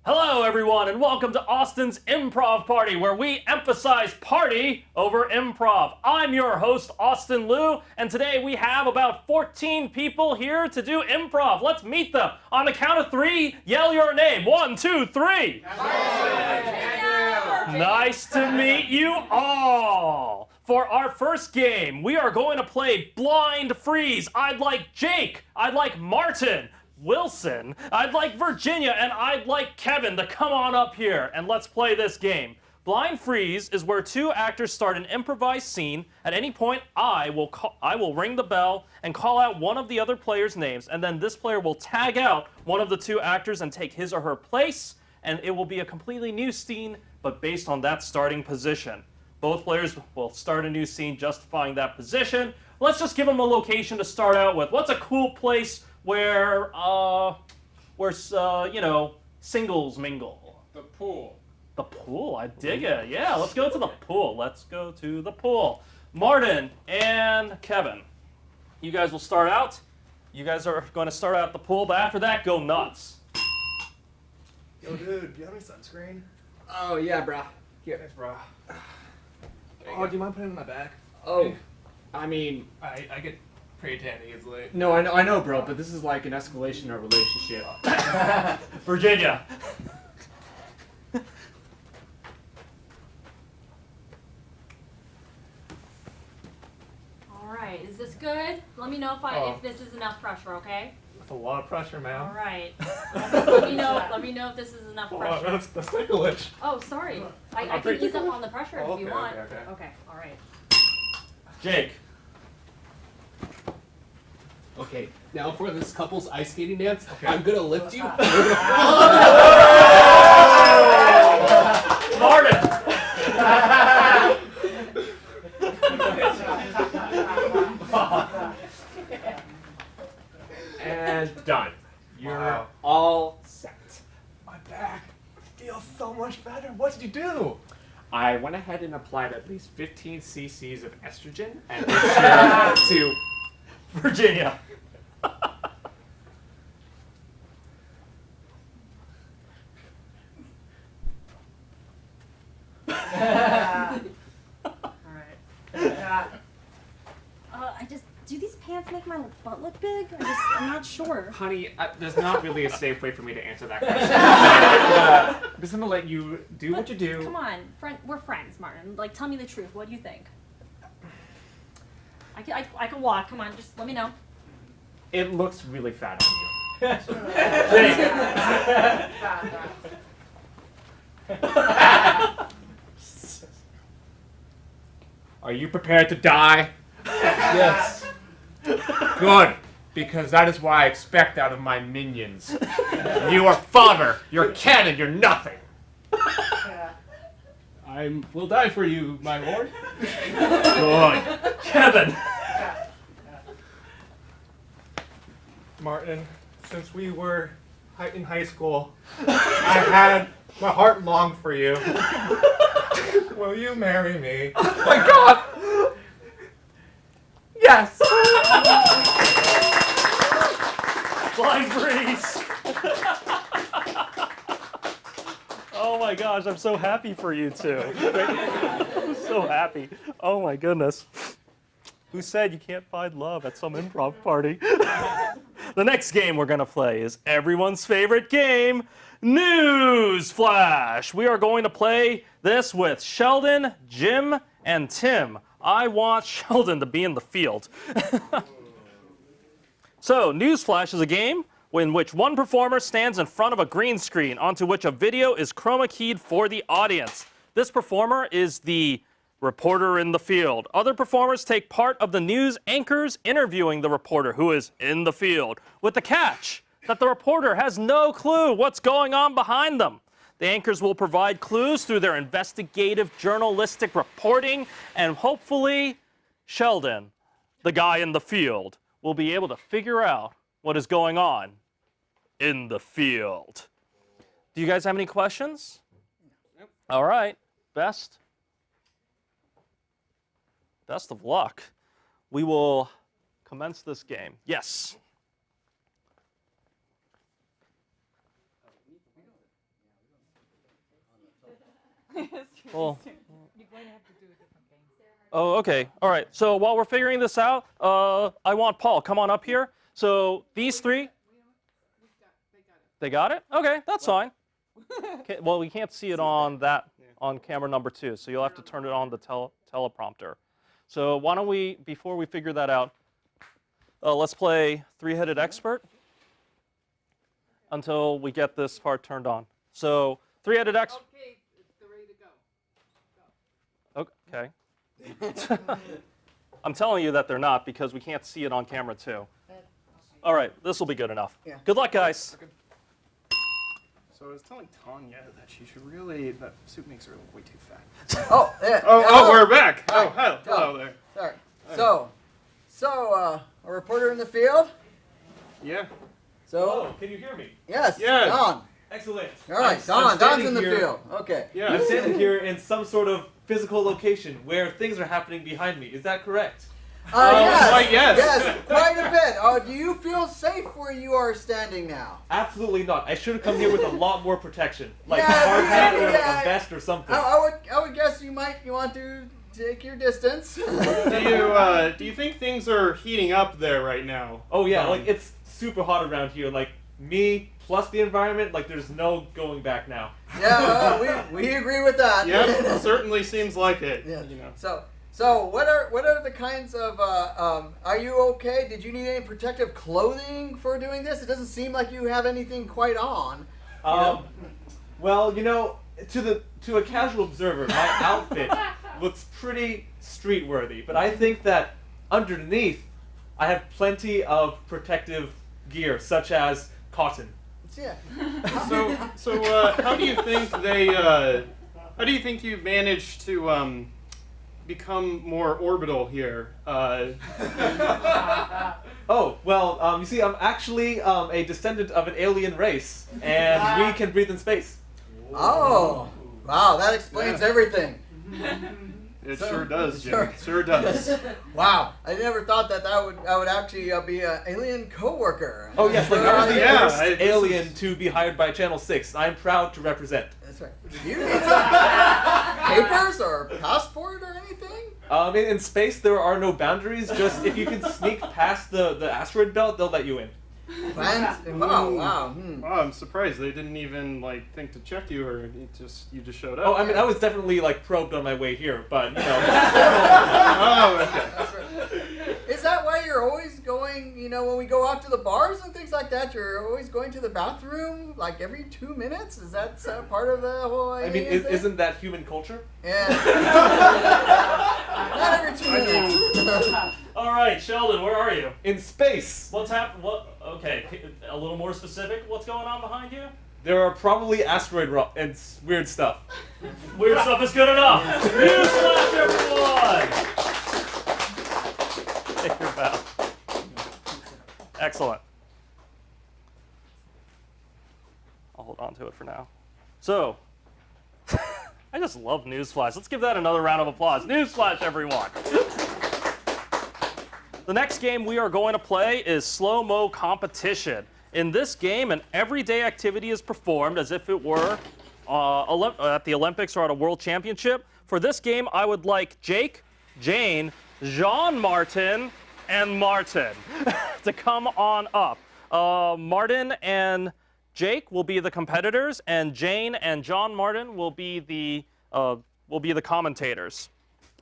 Hello, everyone, and welcome to Austin's Improv Party, where we emphasize party over improv. I'm your host, Austin Liu, and today we have about 14 people here to do improv. Let's meet them. On the count of 3, yell your name. 1, 2, 3. Nice to meet you all. For our first game, we are going to play Blind Freeze. I'd like Jake. I'd like Martin. Wilson, I'd like Virginia, and I'd like Kevin to come on up here and let's play this game. Blind Freeze is where 2 actors start an improvised scene. At any point, I will ring the bell and call out one of the other players' names, and then this player will tag out one of the 2 actors and take his or her place, and it will be a completely new scene, but based on that starting position. Both players will start a new scene justifying that position. Let's just give them a location to start out with. What's a cool place where singles mingle? The pool. The pool, I dig it. Yeah, let's go to the pool. Let's go to the pool. Martin and Kevin, you guys will start out. You guys are going to start out at the pool, but after that, go nuts. Yo, dude, do you have any sunscreen? Oh, yeah, bro. Here. Thanks, bro. Oh, do you mind putting it in my back? Oh, I mean... I get pretty tan easily. No, I know, bro, but this is like an escalation of relationship. Virginia. All right, is this good? Let me know if this is enough pressure, okay? That's a lot of pressure, man. All right. Let me know if this is enough pressure. That's ticklish. Oh, sorry. I can ease up on the pressure if you want. Okay. All right. Jake. Okay, now for this couple's ice skating dance, Okay. I'm gonna lift you. Martin. And done. You're Wow. all set. My back feels so much better. What did you do? I went ahead and applied at least 15 cc's of estrogen and made sure to... Virginia. All right. Do these pants make my butt look big? I'm not sure. Honey, there's not really a safe way for me to answer that question. I'm just gonna let you do what you do. Come on, we're friends, Martin. Like, tell me the truth. What do you think? I can walk. Come on, just let me know. It looks really fat on you. Are you prepared to die? Yes. Good, because that is what I expect out of my minions. You are fodder, you're cannon, you're nothing. I will die for you, my lord. Good. Kevin. Martin, since we were in high school, I had my heart longed for you. Will you marry me? Oh my god! Yes! Blind Freeze. Oh my gosh, I'm so happy for you two. I'm so happy. Oh my goodness. Who said you can't find love at some improv party? The next game we're going to play is everyone's favorite game, Newsflash. We are going to play this with Sheldon, Jim, and Tim. I want Sheldon to be in the field. So, Newsflash is a game in which one performer stands in front of a green screen onto which a video is chroma keyed for the audience. This performer is the reporter in the field. Other performers take part of the news anchors interviewing the reporter who is in the field, with the catch that the reporter has no clue what's going on behind them. The anchors will provide clues through their investigative journalistic reporting, and hopefully Sheldon, the guy in the field, will be able to figure out what is going on in the field. Do you guys have any questions? Nope. All right. Best of luck. We will commence this game. Yes. Well. You're going to have to do a different game. Oh, okay. All right. So while we're figuring this out, I want Paul. Come on up here. So these three. They got it. Okay, that's fine. Okay, well, we can't see it on camera number 2, so you'll have to turn it on the teleprompter. So why don't we, before we figure that out, let's play Three-Headed Expert until we get this part turned on. So Three-Headed Expert. Okay, they're ready to go. Okay. I'm telling you that they're not because we can't see it on camera 2. All right, this will be good enough. Yeah. Good luck, guys. So I was telling Tanya that she should that soup makes her way too fat. Oh, yeah. Oh, we're back. Hi. Oh, hello there. Sorry. So, a reporter in the field? Yeah. So, Can you hear me? yes, Yeah. Don. Excellent. All right, Don's in the field. Okay. Yeah. I'm standing here in some sort of physical location where things are happening behind me. Is that correct? Yes. Why, yes. Yes, quite a bit. Do you feel safe where you are standing now? Absolutely not. I should have come here with a lot more protection, like Yeah, a hard hat or yeah. a vest or something. I would guess you want to take your distance. Do you think things are heating up there right now? Oh yeah, like it's super hot around here. Like me plus the environment, like there's no going back now. Yeah, we agree with that. Yep. Certainly seems like it. Yeah. You know. So what are the kinds of are you okay? Did you need any protective clothing for doing this? It doesn't seem like you have anything quite on. Well, to a casual observer, my outfit looks pretty street-worthy, but I think that underneath, I have plenty of protective gear, such as cotton. Yeah. So how do you think how do you think you managed to become more orbital here? Oh, well, you see, I'm actually a descendant of an alien race, and we can breathe in space. Oh, wow, that explains everything. It sure does, Jim. Sure. It sure does. Wow, I never thought that I would actually be an alien coworker. Oh yes, like I'm the Yeah, first this alien to be hired by Channel 6. I'm proud to represent. That's right. Do you need some papers or passport or anything? In space, there are no boundaries. Just if you can sneak past the asteroid belt, they'll let you in. Wow. Oh, I'm surprised they didn't even think to check you, or you just showed up. Oh, I mean, I was definitely probed on my way here, but Oh, okay. That's right. Is that why you're always going, when we go out to the bars and things like that, you're always going to the bathroom like every 2 minutes? Is that part of the whole I idea? mean, isn't that human culture? Yeah. Not every 2 minutes. All right, Sheldon, where are you? In space, What's happening? Okay, a little more specific. What's going on behind you? there are probably asteroid and weird stuff. Weird stuff is good enough. Newsflash, everyone! Take your bow. Excellent. I'll hold on to it for now. So, I just love Newsflash. Let's give that another round of applause. Newsflash, everyone! The next game we are going to play is Slo Mo Competition. In this game, an everyday activity is performed as if it were at the Olympics or at a World Championship. For this game, I would like Jake, Jane, Jean-Martin, and Martin to come on up. Martin and Jake will be the competitors, and Jane and John Martin will be the commentators.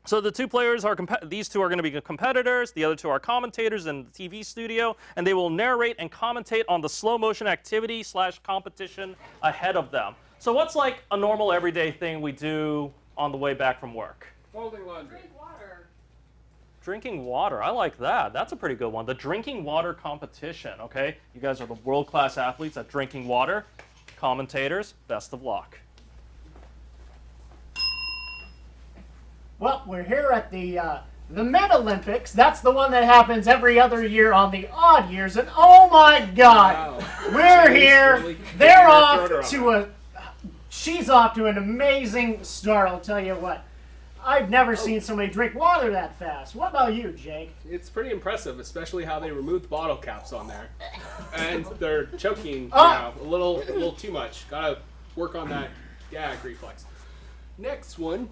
So the two players are these two are going to be competitors. The other two are commentators in the TV studio, and they will narrate and commentate on the slow motion activity / competition ahead of them. So what's like a normal everyday thing we do on the way back from work? Folding laundry. Drinking water. I like that. That's a pretty good one. The drinking water competition. Okay, you guys are the world-class athletes at drinking water. Commentators, best of luck. Well, we're here at the Mid-Olympics. That's the one that happens every other year on the odd years. And oh my God, we're here. They're off to she's off to an amazing start, I'll tell you what. I've never seen somebody drink water that fast. What about you, Jake? It's pretty impressive, especially how they removed the bottle caps on there. And they're choking now a little too much. Gotta work on that gag reflex. Next one.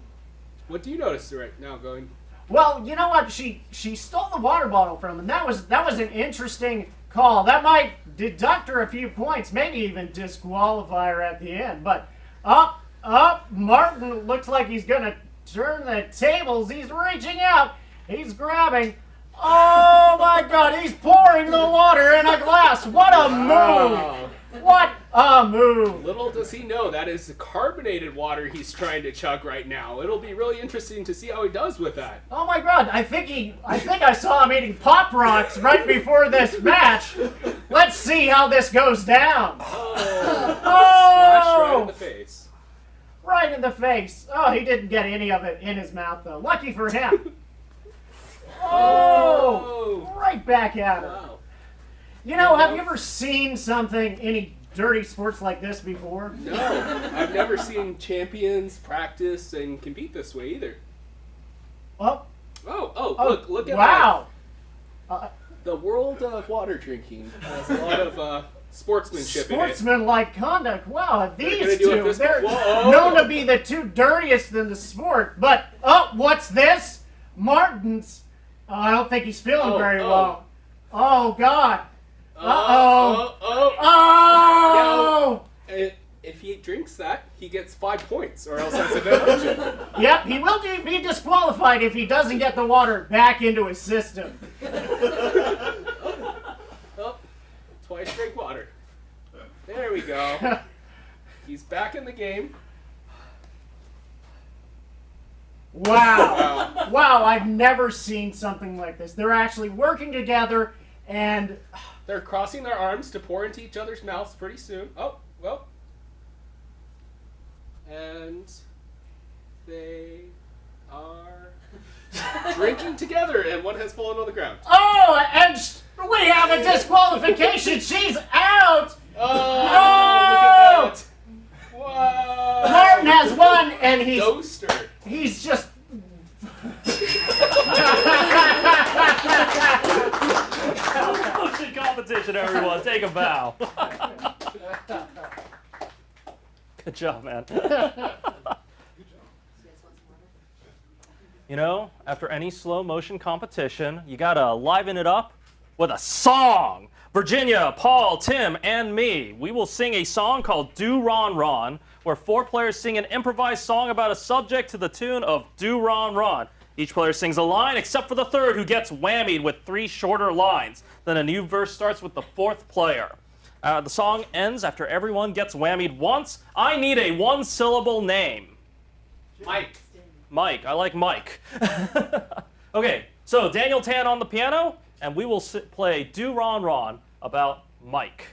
What do you notice right now going? Well, you know what? She stole the water bottle from him. That was an interesting call. That might deduct her a few points, maybe even disqualify her at the end. But Martin looks like he's gonna turn the tables. He's reaching out. He's grabbing. Oh my God! He's pouring the water in a glass. What a move! What a move! Little does he know that is carbonated water he's trying to chug right now. It'll be really interesting to see how he does with that. Oh my God! I think I saw him eating Pop Rocks right before this match. Let's see how this goes down. Splash right in the face. Right in the face. Oh, he didn't get any of it in his mouth though. Lucky for him. Oh! Right back at her. Wow. You know, have you ever seen any dirty sports like this before? No, I've never seen champions practice and compete this way either. Oh. Look at wow. that. The world of water drinking has a lot of sportsmanship in it. Sportsmanlike conduct. Wow, these do it two, this they're way. Whoa. known to be the two dirtiest in the sport. But, what's this? Martin's. Oh, I don't think he's feeling very well. Oh, God. Uh-oh. Oh! Now, if he drinks that, he gets 5 points, or else has a deduction. Yep, he will be disqualified if he doesn't get the water back into his system. Twice drink water. There we go. He's back in the game. Wow. Wow, I've never seen something like this. They're actually working together, and they're crossing their arms to pour into each other's mouths pretty soon. Oh, well. And they are drinking together, and one has fallen on the ground. Oh, and we have a disqualification. She's out. Oh, look at that. Wow. Martin has won, and he's just. Motion competition, everyone. Take a bow. Good job, man. You know, after any slow motion competition, you gotta liven it up with a song. Virginia, Paul, Tim, and me, we will sing a song called Do Ron Ron, where 4 players sing an improvised song about a subject to the tune of Do Ron Ron. Each player sings a line except for the third, who gets whammied with 3 shorter lines. Then a new verse starts with the 4th player. The song ends after everyone gets whammied once. I need a 1-syllable name. Mike. Mike. I like Mike. Okay, so Daniel Tan on the piano, and we will play Do Ron Ron about Mike.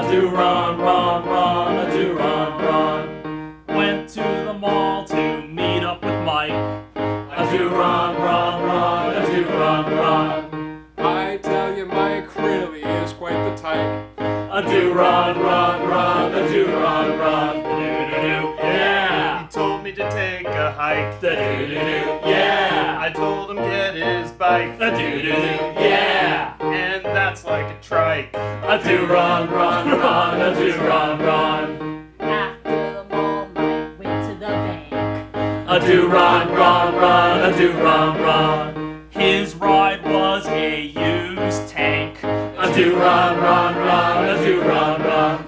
Do Ron Ron Ron, a do Ron Ron. Went to the mall to meet up with Mike. A do Ron Ron Ron, a do Ron Ron. I tell you, Mike really is quite the type. A do Ron Ron Ron, a do Ron Ron. Do-do-do-do, yeah. He told me to take a hike. Do-do-do-do, yeah. I told him get his bike. Do-do-do-do, yeah. And that's like a trike. A do Ron Ron Ron, a do Ron Ron. After the mall, Mike went to the bank. A do Ron Ron Ron, a do Ron Ron. His ride was a used tank. A do Ron Ron Ron, a do Ron Ron.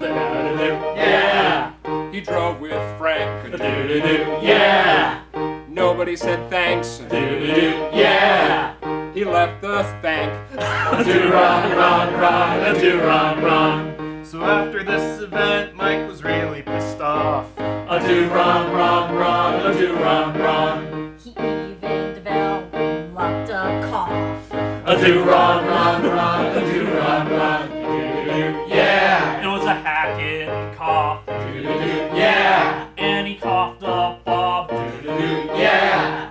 Yeah. He drove with Frank. A do do do, yeah. Nobody said thanks. A do do do, yeah. He left the bank. A do Ron Ron Ron, a do Ron Ron. So after this event, Mike was really pissed off. A do Ron Ron Ron, a do Ron Ron. He even developed a cough. A do Ron Ron Ron, a do Ron Ron. Yeah. It was a hacking cough. Yeah. And he coughed up Bob. Yeah.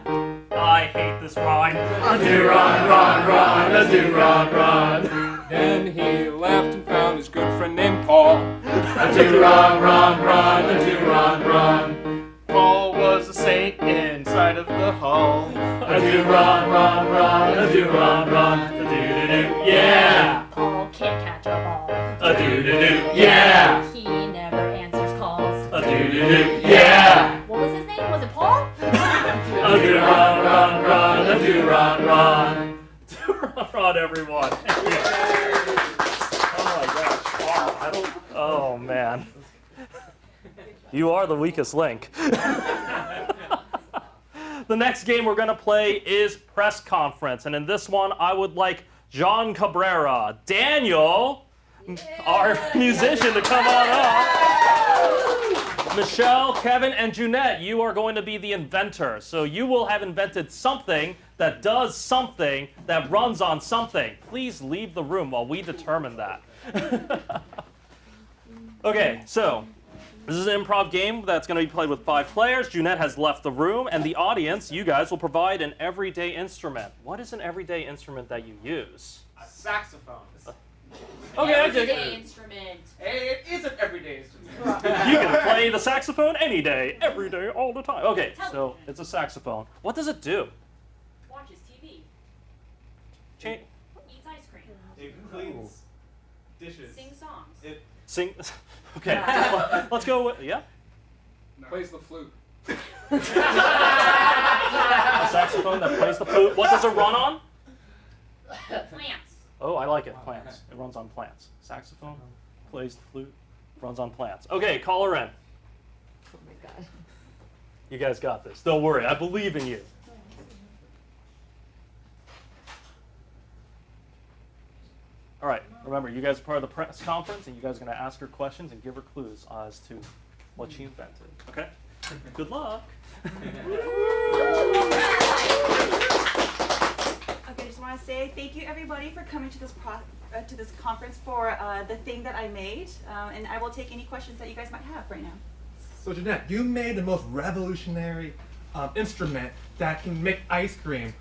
I hate this rhyme. A do Ron Ron Ron, a do Ron Ron. Then he left and found his good friend named Paul. A do Ron Ron Ron, a do Ron Ron. Paul was was a saint inside of the hall. A do run, run, run, a do run, run, a do do do, yeah. Paul can't catch a ball. A do do do, yeah. He never answers calls. A do do do, yeah. What was his name? Was it Paul? A do run, run, run, a do run, run. Do run, run, everyone. Thank you. Oh my gosh! Wow, I don't. Oh man. You are the weakest link. The next game we're going to play is press conference. And in this one, I would like John Cabrera, Daniel, our musician, to come on up. Michelle, Kevin, and Junette, you are going to be the inventor. So you will have invented something that does something that runs on something. Please leave the room while we determine that. Okay, so this is an improv game that's going to be played with 5 players. Junette has left the room, and the audience, you guys, will provide an everyday instrument. What is an everyday instrument that you use? A saxophone. Okay, Everyday instrument. Hey, it is an everyday instrument. You can play the saxophone any day, every day, all the time. Okay, so it's a saxophone. What does it do? Watches TV. Cha- Eats ice cream. It cleans dishes. Sings songs. It Sing. Okay, let's go with, yeah? Plays the flute. A saxophone that plays the flute. What does it run on? Plants. Oh, I like it. Plants. It runs on plants. Saxophone, plays the flute, runs on plants. Okay, call her in. Oh my god. You guys got this. Don't worry. I believe in you. All right. Remember, you guys are part of the press conference, and you guys are going to ask her questions and give her clues as to what she invented. Okay? Good luck. Okay, I just want to say thank you everybody for coming to this conference for the thing that I made, and I will take any questions that you guys might have right now. So Jeanette, you made the most revolutionary instrument that can make ice cream.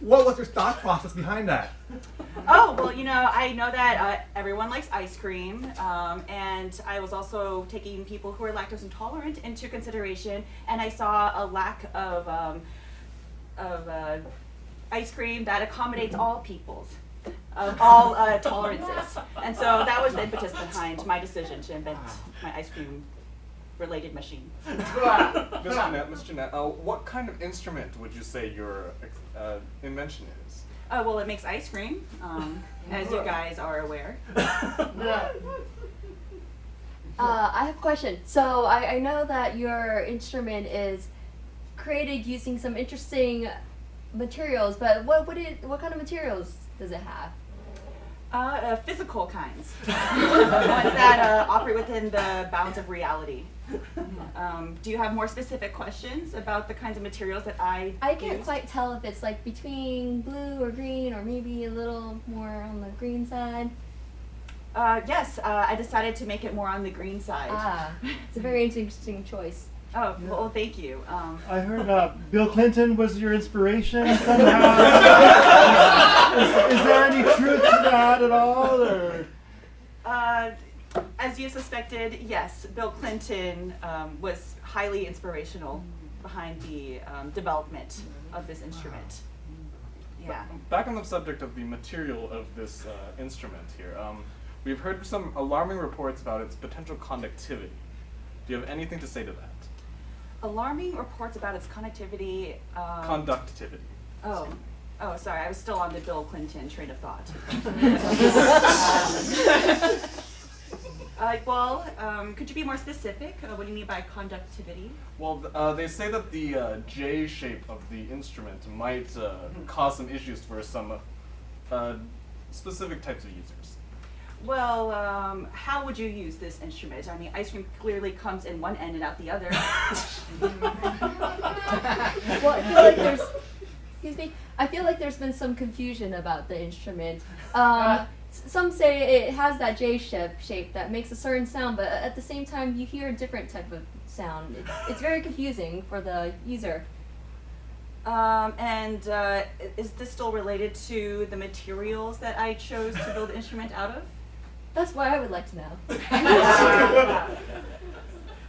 What was your thought process behind that? Oh, well, you know, I know that everyone likes ice cream, and I was also taking people who are lactose intolerant into consideration, and I saw a lack of ice cream that accommodates all peoples, of all tolerances. And so that was the impetus behind my decision to invent my ice cream related machine. Miss Jeanette, what kind of instrument would you say your invention is? Well, it makes ice cream, as you guys are aware. I have a question. So I know that your instrument is created using some interesting materials, but what kind of materials does it have? Physical kinds. Ones that operate within the bounds of reality. Do you have more specific questions about the kinds of materials that I can't used? quite tell if it's like between blue or green, or maybe a little more on the green side. Yes, I decided to make it more on the green side. Ah, it's a very interesting choice. Oh, well, thank you. I heard Bill Clinton was your inspiration somehow. is there any truth to that at all? Or? As you suspected, yes, Bill Clinton was highly inspirational behind the development of this instrument. Yeah. Back on the subject of the material of this instrument here, we've heard some alarming reports about its potential conductivity. Do you have anything to say to that? Alarming reports about its conductivity. Conductivity. Oh, sorry, I was still on the Bill Clinton train of thought. Could you be more specific? What do you mean by conductivity? Well, they say that the J shape of the instrument might cause some issues for some specific types of users. Well, how would you use this instrument? I mean, ice cream clearly comes in one end and out the other. Well, I feel like I feel like there's been some confusion about the instrument. Some say it has that J shape that makes a certain sound, but at the same time you hear a different type of sound. It's very confusing for the user. Is this still related to the materials that I chose to build the instrument out of? That's what I would like to know.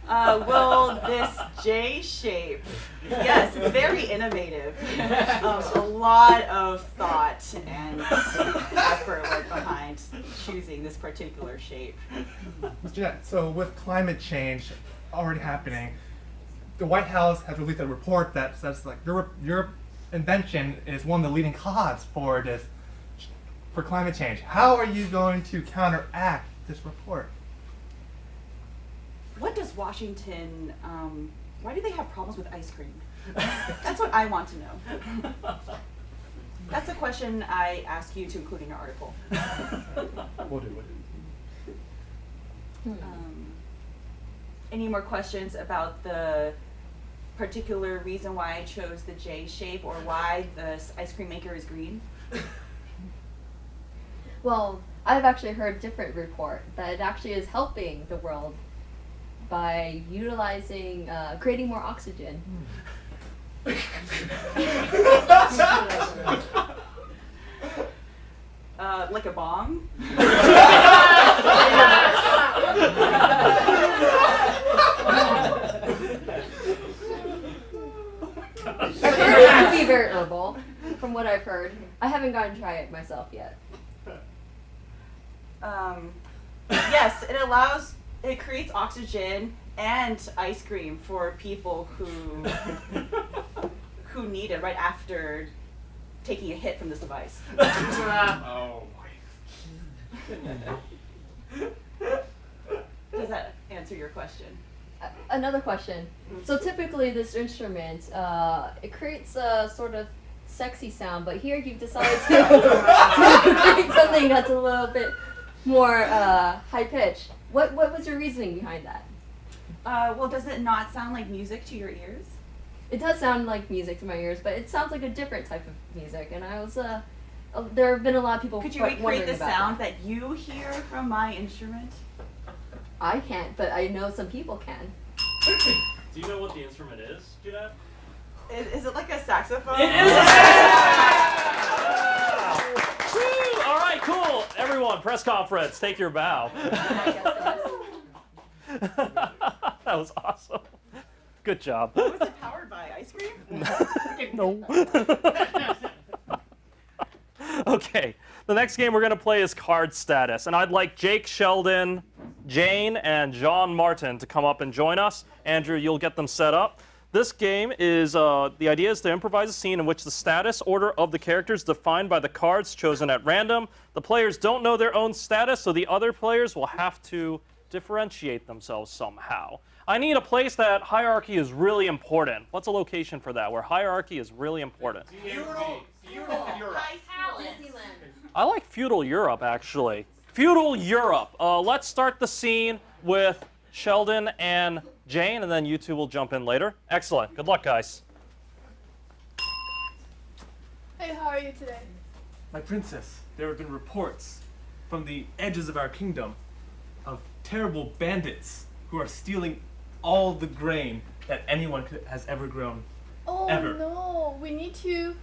Will this J shape? Yes, it's very innovative. A lot of thought and effort went behind choosing this particular shape. Yeah, so with climate change already happening, the White House has released a report that says like your invention is one of the leading causes for climate change. How are you going to counteract this report? What does Washington, why do they have problems with ice cream? That's what I want to know. That's a question I ask you to include in your article. We'll do it. Any more questions about the particular reason why I chose the J shape or why the ice cream maker is green? Well, I've actually heard a different report that it actually is helping the world by utilizing, creating more oxygen. Like a bomb? I've heard it can be very herbal, from what I've heard. I haven't gotten to try it myself yet. Yes, it creates oxygen and ice cream for people who need it right after taking a hit from this device. Oh. Does that answer your question? Another question. So typically this instrument, it creates a sort of sexy sound, but here you've decided to create something that's a little bit more high pitched. What was your reasoning behind that? Well, does it not sound like music to your ears? It does sound like music to my ears, but it sounds like a different type of music, and I was there have been a lot of people. Could you recreate the sound that you hear from my instrument? I can't, but I know some people can. Do you know what the instrument is, Jeanette? Is it like a saxophone? It is a saxophone! Woo! All right, cool. Everyone, press conference. Take your bow. That was awesome. Good job. Was it powered by ice cream? No. Okay, the next game we're going to play is Card Status, and I'd like Jake, Sheldon, Jane, and John Martin to come up and join us. Andrew, you'll get them set up. This game is, the idea is to improvise a scene in which the status order of the characters is defined by the cards chosen at random. The players don't know their own status, so the other players will have to differentiate themselves somehow. I need a place that hierarchy is really important. What's a location for that, where hierarchy is really important? Feudal Europe. I like feudal Europe, actually. Feudal Europe. Let's start the scene with Sheldon and Jane, and then you two will jump in later. Excellent. Good luck, guys. Hey, how are you today? My princess, there have been reports from the edges of our kingdom of terrible bandits who are stealing all the grain that anyone has ever grown. Oh Ever. no, we need to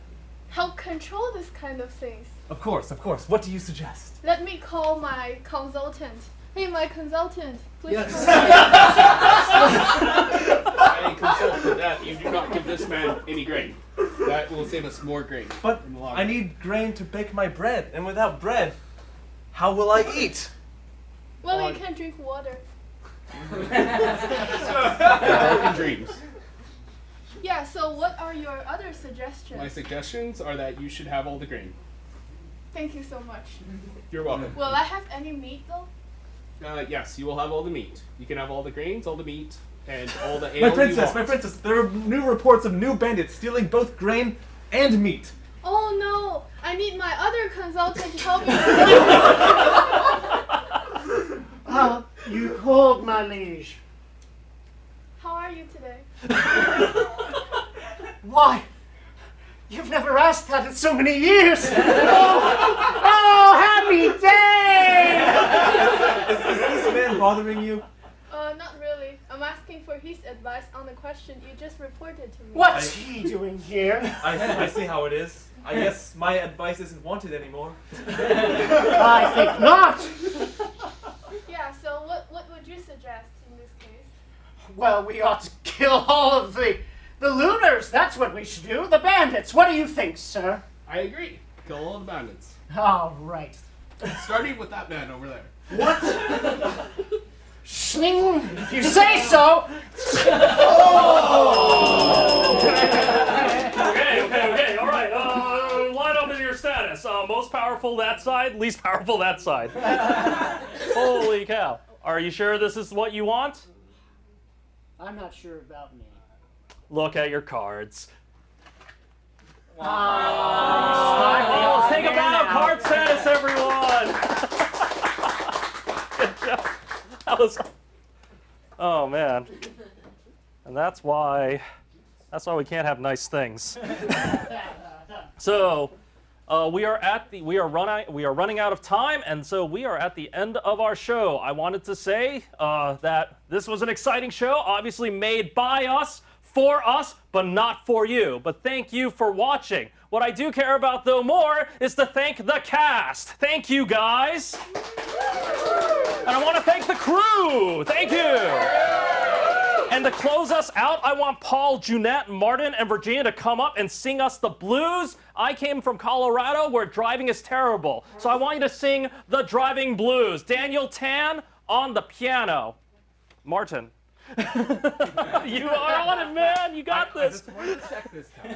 help control this kind of things. Of course, of course. What do you suggest? Let me call my consultant. Hey, my consultant, please Yes. come I consult with that. You do not give this man any grain. That will save us more grain. But in the long I run. need grain to bake my bread, and without bread, how will I eat? Well, you can drink water. American dreams. Yeah, so what are your other suggestions? My suggestions are that you should have all the grain. Thank you so much. You're welcome. Will I have any meat though? Yes, you will have all the meat. You can have all the grains, all the meat, and all the ale My you princess, want. there are new reports of new bandits stealing both grain and meat. Oh no, I need my other consultant to help me. You called, my liege. How are you today? Why? You've never asked that in so many years. Oh, happy day! Is this man bothering you? Not really. I'm asking for his advice on the question you just reported to me. What's he doing here? I see how it is. I guess my advice isn't wanted anymore. I think not. Yeah, so what would you suggest in this case? Well, we ought to kill all of the looters. That's what we should do. The bandits. What do you think, sir? I agree. Kill all the bandits. All right. Starting with that man over there. What? Schling, if you say so. Okay. All right. Line up in your status. Most powerful that side, least powerful that side. Holy cow. Are you sure this is what you want? I'm not sure about me. Look at your cards. Oh, Let's take a bow. Card status, everyone. Good job. That was. Oh man. And that's why we can't have nice things. So, we are running out of time, and so we are at the end of our show. I wanted to say that this was an exciting show, obviously made by us, for us, but not for you. But thank you for watching. What I do care about, though, more is to thank the cast. Thank you, guys. And I want to thank the crew. Thank you. And to close us out, I want Paul, Junette, Martin, and Virginia to come up and sing us the blues. I came from Colorado where driving is terrible. So I want you to sing the driving blues. Daniel Tan on the piano. Martin. You are on it, man. You got this. I just wanted to check this time.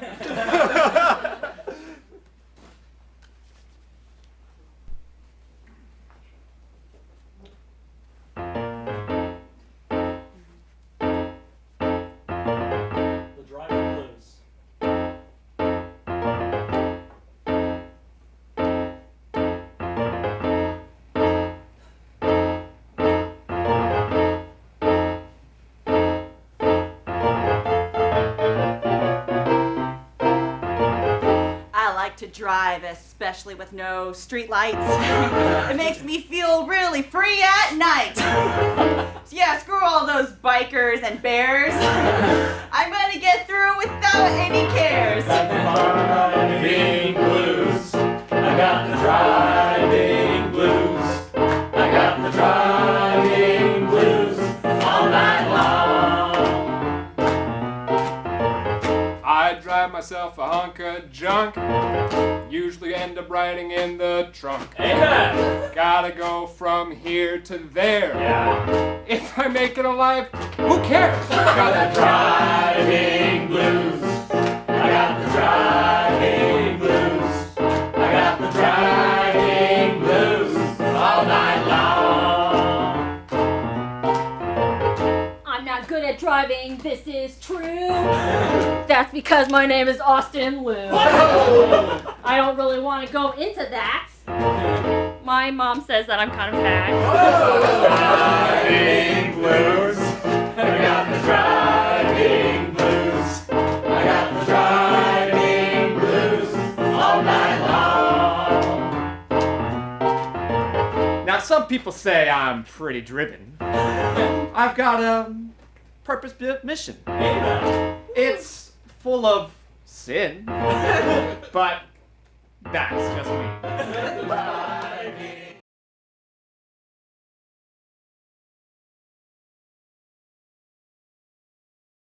The driving blues. To drive, especially with no street lights. It makes me feel really free at night. So yeah, screw all those bikers and bears. I'm gonna get through without any cares. Driving blues. I got the driving blues. I got the driving blues all night long. I drive myself a hunk of junk. Usually end up riding in the trunk. Amen. Gotta go from here to there. Yeah. If I make it alive, who cares? Got the driving blues. I got the driving blues. I got the driving blues all night long. I'm not good at driving, this is true. That's because my name is Austin Liu. I don't really want to go into that. My mom says that I'm kind of fat. Driving blues. I got the driving blues. I got the driving blues all night long. Now, some people say I'm pretty driven. I've got a purpose-built mission. Amen. It's full of sin, but that's just me.